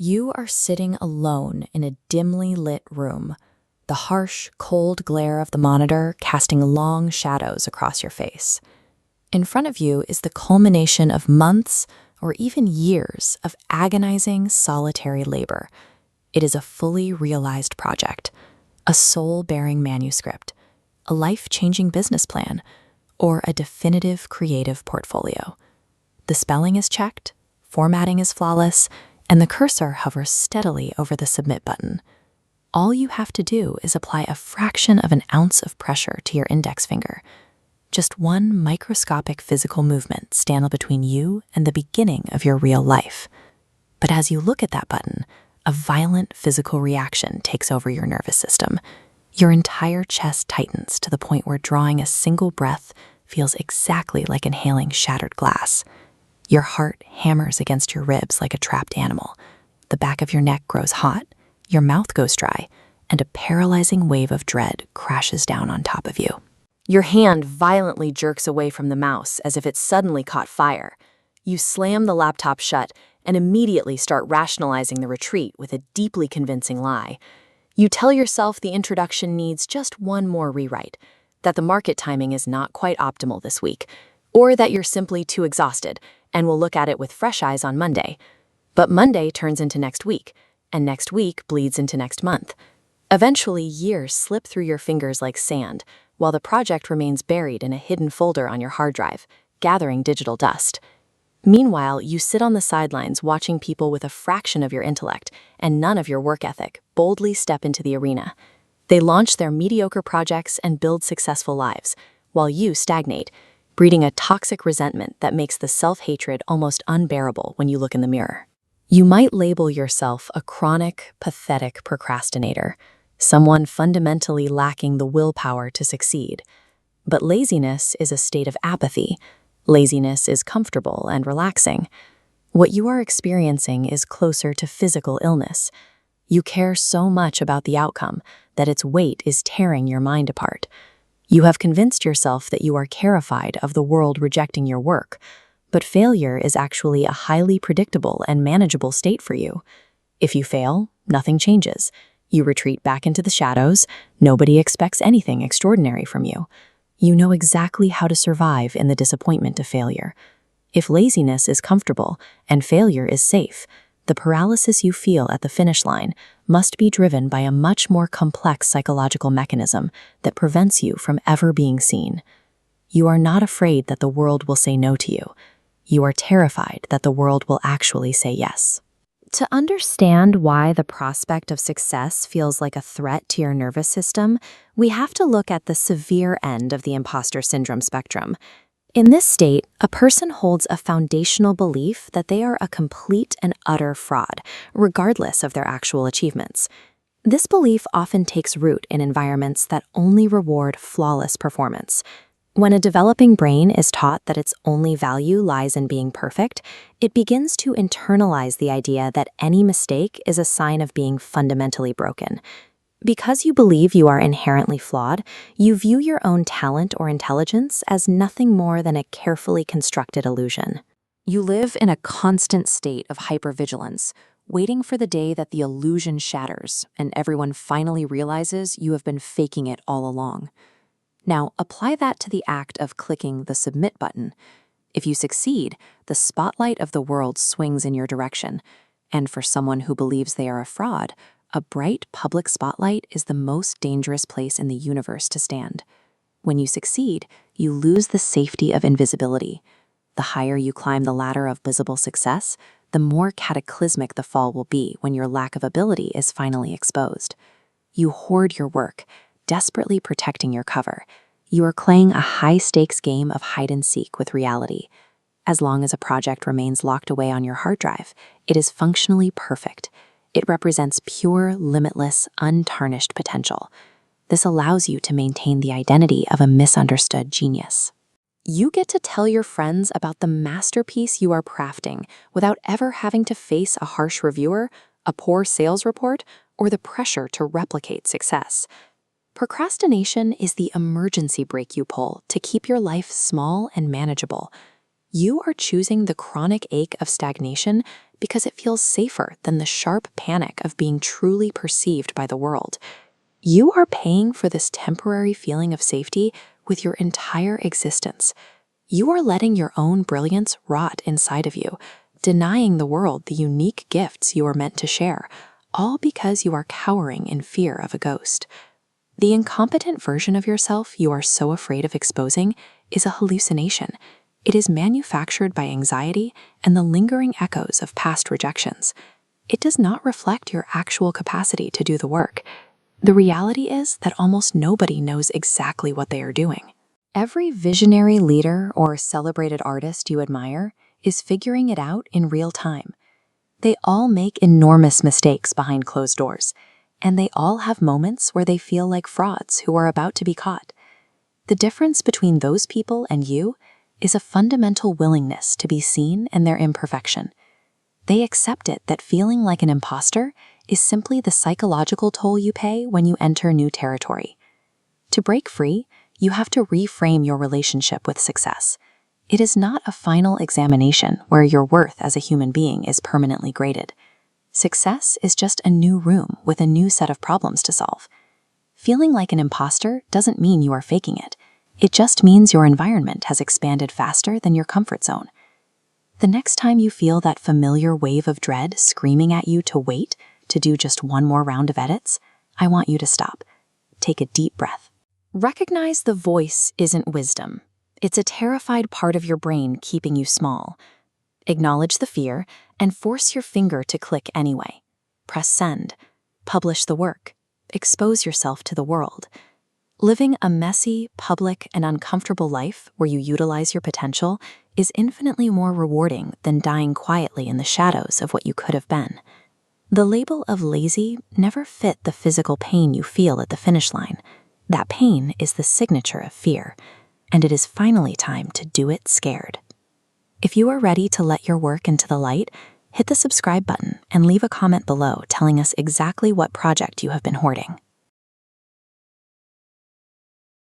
You are sitting alone in a dimly lit room, the harsh, cold glare of the monitor casting long shadows across your face. In front of you is the culmination of months or even years of agonizing, solitary labor. It is a fully realized project, a soul-bearing manuscript, a life-changing business plan, or a definitive creative portfolio. The spelling is checked, formatting is flawless, and the cursor hovers steadily over the submit button. All you have to do is apply a fraction of an ounce of pressure to your index finger. Just one microscopic physical movement stands between you and the beginning of your real life. But as you look at that button, a violent physical reaction takes over your nervous system. Your entire chest tightens to the point where drawing a single breath feels exactly like inhaling shattered glass. Your heart hammers against your ribs like a trapped animal. The back of your neck grows hot, your mouth goes dry, and a paralyzing wave of dread crashes down on top of you. Your hand violently jerks away from the mouse as if it suddenly caught fire. You slam the laptop shut and immediately start rationalizing the retreat with a deeply convincing lie. You tell yourself the introduction needs just one more rewrite, that the market timing is not quite optimal this week, or that you're simply too exhausted and will look at it with fresh eyes on Monday. But Monday turns into next week, and next week bleeds into next month. Eventually, years slip through your fingers like sand, while the project remains buried in a hidden folder on your hard drive, gathering digital dust. Meanwhile, you sit on the sidelines watching people with a fraction of your intellect and none of your work ethic boldly step into the arena. They launch their mediocre projects and build successful lives, while you stagnate, breeding a toxic resentment that makes the self-hatred almost unbearable when you look in the mirror. You might label yourself a chronic, pathetic procrastinator, someone fundamentally lacking the willpower to succeed. But laziness is a state of apathy. Laziness is comfortable and relaxing. What you are experiencing is closer to physical illness. You care so much about the outcome that its weight is tearing your mind apart. You have convinced yourself that you are terrified of the world rejecting your work, but failure is actually a highly predictable and manageable state for you. If you fail, nothing changes. You retreat back into the shadows. Nobody expects anything extraordinary from you. You know exactly how to survive in the disappointment of failure. If laziness is comfortable and failure is safe, the paralysis you feel at the finish line must be driven by a much more complex psychological mechanism that prevents you from ever being seen. You are not afraid that the world will say no to you. You are terrified that the world will actually say yes. To understand why the prospect of success feels like a threat to your nervous system, we have to look at the severe end of the imposter syndrome spectrum. In this state, a person holds a foundational belief that they are a complete and utter fraud, regardless of their actual achievements. This belief often takes root in environments that only reward flawless performance. When a developing brain is taught that its only value lies in being perfect, it begins to internalize the idea that any mistake is a sign of being fundamentally broken. Because you believe you are inherently flawed, you view your own talent or intelligence as nothing more than a carefully constructed illusion. You live in a constant state of hypervigilance, waiting for the day that the illusion shatters and everyone finally realizes you have been faking it all along. Now, apply that to the act of clicking the submit button. If you succeed, the spotlight of the world swings in your direction, and for someone who believes they are a fraud, a bright public spotlight is the most dangerous place in the universe to stand. When you succeed, you lose the safety of invisibility. The higher you climb the ladder of visible success, the more cataclysmic the fall will be when your lack of ability is finally exposed. You hoard your work, desperately protecting your cover. You are playing a high-stakes game of hide-and-seek with reality. As long as a project remains locked away on your hard drive, it is functionally perfect. It represents pure, limitless, untarnished potential. This allows you to maintain the identity of a misunderstood genius. You get to tell your friends about the masterpiece you are crafting without ever having to face a harsh reviewer, a poor sales report, or the pressure to replicate success. Procrastination is the emergency brake you pull to keep your life small and manageable. You are choosing the chronic ache of stagnation because it feels safer than the sharp panic of being truly perceived by the world. You are paying for this temporary feeling of safety with your entire existence. You are letting your own brilliance rot inside of you, denying the world the unique gifts you are meant to share, all because you are cowering in fear of a ghost. The incompetent version of yourself you are so afraid of exposing is a hallucination. It is manufactured by anxiety and the lingering echoes of past rejections. It does not reflect your actual capacity to do the work. The reality is that almost nobody knows exactly what they are doing. Every visionary leader or celebrated artist you admire is figuring it out in real time. They all make enormous mistakes behind closed doors, and they all have moments where they feel like frauds who are about to be caught. The difference between those people and you is a fundamental willingness to be seen in their imperfection. They accept it that feeling like an imposter is simply the psychological toll you pay when you enter new territory. To break free, you have to reframe your relationship with success. It is not a final examination where your worth as a human being is permanently graded. Success is just a new room with a new set of problems to solve. Feeling like an imposter doesn't mean you are faking it. It just means your environment has expanded faster than your comfort zone. The next time you feel that familiar wave of dread screaming at you to wait, to do just one more round of edits, I want you to stop. Take a deep breath. Recognize the voice isn't wisdom. It's a terrified part of your brain keeping you small. Acknowledge the fear and force your finger to click anyway. Press send. Publish the work. Expose yourself to the world. Living a messy, public, and uncomfortable life where you utilize your potential is infinitely more rewarding than dying quietly in the shadows of what you could have been. The label of lazy never fit the physical pain you feel at the finish line. That pain is the signature of fear, and it is finally time to do it scared. If you are ready to let your work into the light, hit the subscribe button and leave a comment below telling us exactly what project you have been hoarding.